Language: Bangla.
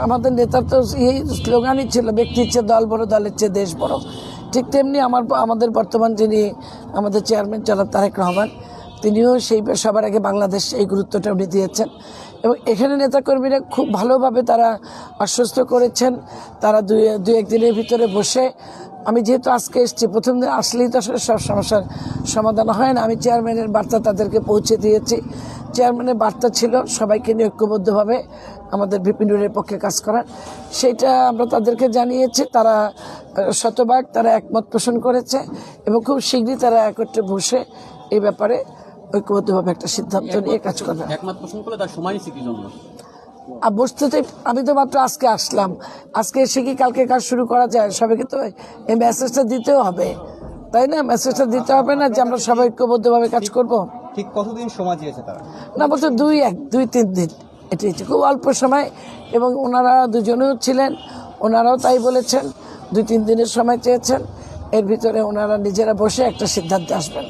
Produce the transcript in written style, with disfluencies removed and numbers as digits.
আমাদের নেতার তো এই স্লোগানই ছিল, ব্যক্তির চেয়ে দল বড়, দলের চেয়ে দেশ বড়। ঠিক তেমনি আমাদের বর্তমান যিনি আমাদের চেয়ারম্যান জনাব তারেক রহমান, তিনিও সেই সবার আগে বাংলাদেশ এই গুরুত্বটা উনি দিয়েছেন। এবং এখানে নেতাকর্মীরা খুব ভালোভাবে তারা আশ্বস্ত করেছেন। তারা দুই একদিনের ভিতরে বসে, আমি যেহেতু আজকে এসেছি, প্রথম দিন আসলেই তো আসলে সব সমস্যার সমাধান হয় না। আমি চেয়ারম্যানের বার্তা তাদেরকে পৌঁছে দিয়েছি। চেয়ারম্যানের বার্তা ছিল সবাইকে নিয়ে ঐক্যবদ্ধভাবে আমাদের বিপিনুরের পক্ষে কাজ করার, সেইটা আমরা তাদেরকে জানিয়েছি। তারা শতভাগ তারা একমত পোষণ করেছে এবং খুব শীঘ্রই তারা একত্রে বসে এই ব্যাপারে ঐক্যবদ্ধভাবে একটা সিদ্ধান্ত নিয়ে কাজ করবে। একমত পোষণ করলে তার সময় নিচ্ছে কি জন্য? আর বস্তুতে আমি তো মাত্র আজকে আসলাম, আজকে এসে কি কালকে কাজ শুরু করা যায়? সবাইকে তো এই মেসেজটা দিতেও হবে, তাই না? মেসেজটা দিতে হবে না যে আমরা সবাই ঐক্যবদ্ধভাবে কাজ করব। ঠিক কতদিন সময় দিয়েছে তারা? না, বলতে দুই তিন দিন, এটি খুব অল্প সময়। এবং ওনারা দুজনেও ছিলেন, ওনারাও তাই বলেছেন, 2-3 দিনের সময় চেয়েছেন। এর ভিতরে ওনারা নিজেরা বসে একটা সিদ্ধান্তে আসবেন।